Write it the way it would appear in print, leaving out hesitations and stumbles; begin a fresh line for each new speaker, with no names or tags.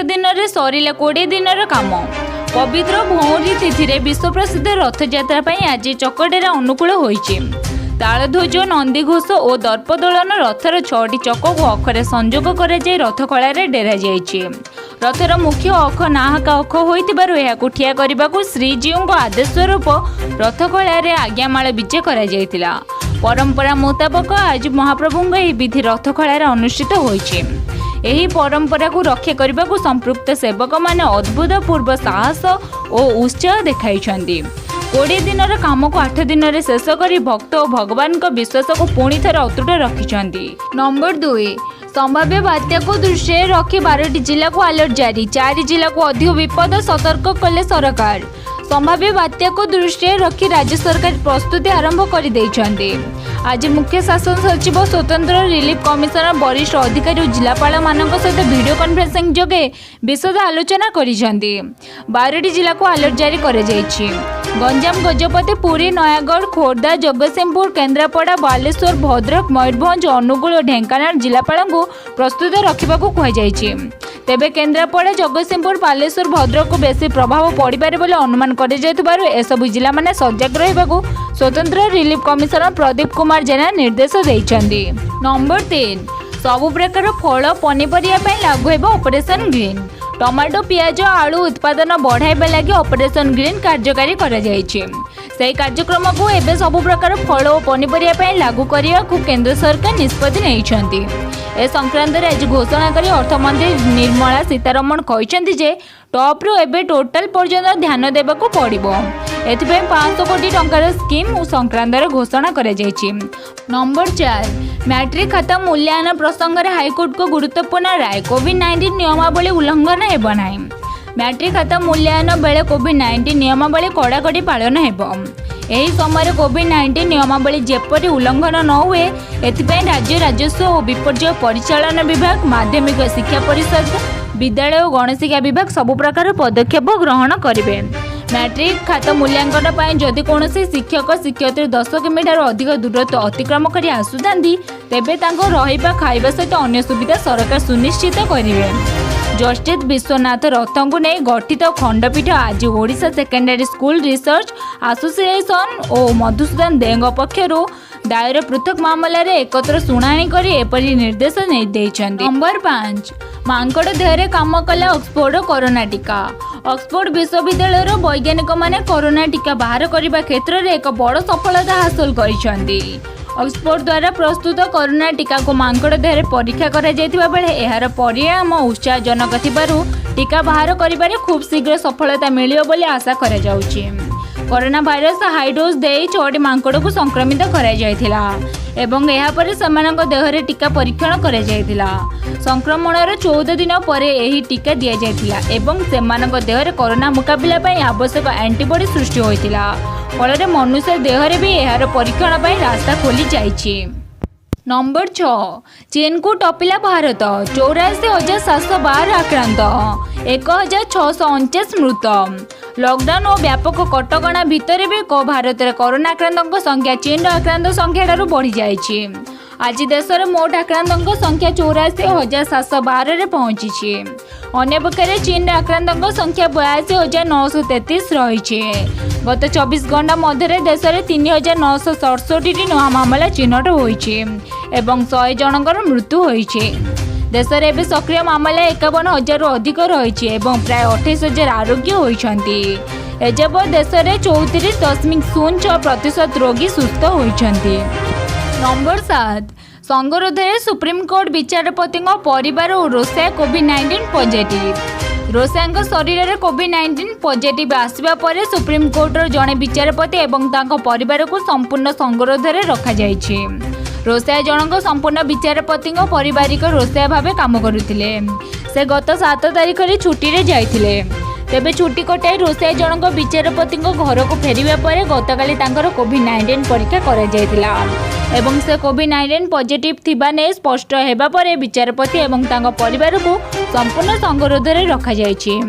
दिन रे सरिला 20 दिन काम। पवित्र भौरी तिथि रे विश्व प्रसिद्ध रथयात्रा पर आज चकडेरा अनुकूल होइछि। तालध्वज नंदीघोष और दर्पदोलन रथर 6टी चक को अखरे संजोग कर रथखला डेरा जाइछि। रथर मुख्य अख नाहका अख होइतिबारु एहाकु ठिया करबाकू श्रीजीउ आदेश स्वरूप रथखला आज्ञामाल विजे करा जायतिला। परंपरा मुताबक आज महाप्रभु यह विधि रथखला अनुष्ठित होइछि। एही परंपरा को रक्षा करने को संपृक्त सेवक माने अद्भुतपूर्व साहस और उत्साह देखाइछन्ति। 20 दिन काम को 8 दिन रे शेष करी भक्त और भगवान को विश्वास को पुणी थर अतुट रखिछन्ति। नंबर 2 संभाव्य बात्या को दृष्टि रखी 12टी जिला को अलर्ट जारी। 4 जिला को अधिक विपद सतर्क कले सरकार। संभाव्य बात्या को दृष्टि रखी राज्य सरकार प्रस्तुति आरंभ कर देइछन्ति। आज मुख्य शासन सचिव स्वतंत्र रिलीफ कमिशनर वरिष्ठ अधिकारी और जिलापाल मानक सहित वीडियो कॉन्फ्रेंसिंग जोगे विशद आलोचना करिसेंति। 12टी जिला को अलर्ट जारी कर जाइछि। गंजाम गजपति पुरी नयागढ़ खोर्धा जगतसिंहपुर केन्द्रापड़ा बालेश्वर भद्रक मयूरभंज अनुगुल और ढेंकानाल जिलापाल को प्रस्तुत रखा कहुଯାଇଛି। तेबे केन्द्रापड़ा जगतसिंहपुर बालेश्वर भद्रक को बेसी प्रभाव पड़िपारे बोली अनुमान करसबू जिला माने सजग रहिबाकू स्वतंत्र रिलीफ कमिशनर प्रदीप कुमार जेना निर्देश देइछन्ति। नंबर 3 सबु प्रकार फल पनीपरिया ପାଇଁ लागू हेबो ऑपरेशन ग्रीन। टमाटो पियाज आलू उत्पादन बढ़ाइबा लागि ऑपरेशन ग्रीन कार्यकारी करा जायछि। सेही कार्यक्रम को एबे सबु प्रकार फल और पनीपरिया ପାଇଁ लागू करिया को केंद्र सरकार निष्पत्ति नेइछन्ति। ए संक्रांत रे आज घोषणा करी अर्थमंत्री निर्मला सीतारमण कहिसेंति जे टॉप रु एबे टोटल पर्यंत ध्यान देबाकू पड़िबो। एथिपे 500 कोटी टंकार स्कीम संक्रांत रे घोषणा करा जायछि। नंबर 4 मैट्रिक खाता मूल्यांकन प्रसंग रे हाईकोर्ट को गुरुत्वपूर्ण राय। कोविड-19 नियमावली उल्लंघन हेबो नाही। मैट्रिक खाता मूल्यांकन बेले कोविड-19 नियमावली कड़ाकड़ी पालन हेबो। एही समय कोविड-19 नियमावली जेपरी उल्लंघन न हुए एथिपे राज्य राजस्व और विपर्यय परिचालन विभाग माध्यमिक शिक्षा परिषद विद्यालय और गणशिक्षा विभाग सबु प्रकार पदक्षेप ग्रहण करेंगे। मैट्रिक खाता मूल्यांकन पर जदि कौन शिक्षक शिक्षयित्री 10 किमी अधिक दूरत्व अतिक्रम कर आसुता तेबे रहिबा खाइबा सहित अन्य सुविधा सरकार सुनिश्चित करेंगे। जस्टिस विश्वनाथ रथ को नहीं गठित खंडपीठ आज Odisha secondary school research association और मधुसूदन देंग पक्षर दायर पृथक मामला रे एकत्र शुणाणी कर एपरी निर्देश नहीं। नंबर 5 मांकड़ देहरे काम कला ऑक्सफोर्ड कोरोना टीका। ऑक्सफोर्ड विश्वविद्यालय वैज्ञानिक माने कोरोना टीका बाहर करने क्षेत्र में एक बड़ सफलता हासिल करिसेंति। ऑक्सफोर्ड द्वारा प्रस्तुत कोरोना टीका को मांकड़ देहरे परीक्षा करा जायतिबा बेले एहार परिणाम उत्साहजनक थिबारु टीका बाहर करिबारे खूब शीघ्र सफलता मिलियो बोली आशा करा जाउछि। कोरोना भाइरस हाई डोज दे 6टी मांकड़ को संक्रमित करा जायतिला एवं एहा परे समानक देहरे टीका परीक्षण करा जायतिला। संक्रमणर 14 दिन परे एही टीका दिया जायतिला एवं सेमानक देहरे कोरोना मुकाबिला पई आवश्यक एंटीबॉडी सृष्टि होइतिला। फल मनुष्य देहरे भी एहार परीक्षण पई रास्ता खोली जाइछि। नंबर 6 चीन को टपिला भारत। 84,712 आक्रांत 1,649 मृत। लॉकडाउन और व्यापक कटकणा भितर भी भारत में कोरोना आक्रांतों संख्या चीन आक्रांत संख्या ठारू बढ़ी जाइछि। आज देश में मोट आक्रांतों संख्या 84,712 रे पहुंची। अन्यपक्षे चीन आक्रांतों संख्या 82,933 रही। गत 24 घंटा मध्य देश में 3,967 नया मामला चिन्हट होइछि एवं 100 जनकर मृत्यु होइछि। देश में एवं सक्रिय मामला 51,000 अधिक रही प्राय 28,000 आरोग्य होइछन्ति। एजब देश में 34.06% रोगी सुस्थ होइछन्ति। नंबर 7 संगरोध में सुप्रीमकोर्ट विचारपति परिवार और रोषा कोविड-19 पॉजिटिव। रोषा शरीर में कोविड-19 पॉजिटिव आसवा पर सुप्रीमकोर्टर जड़े विचारपति एवं तांको परिवार को संपूर्ण संगरोध में रखा जाइछि। रोषा जनक संपूर्ण विचारपति पारिवारिक रोषा भाव काम करुले। से गत 7 तारिख में छुट्टी रे जाइथिले। तेबे छुट्टी कटाई रोषा जनक विचारपति घर को फेरिबा परे गतकाली तांकर कोविड-19 परीक्षा करा जायतिला एवं से कोविड-19 पॉजिटिव थिबा ने स्पष्ट हेबा परे विचारपति एवं तांको परिवार को संपूर्ण संगरोध में रखा जाइछि।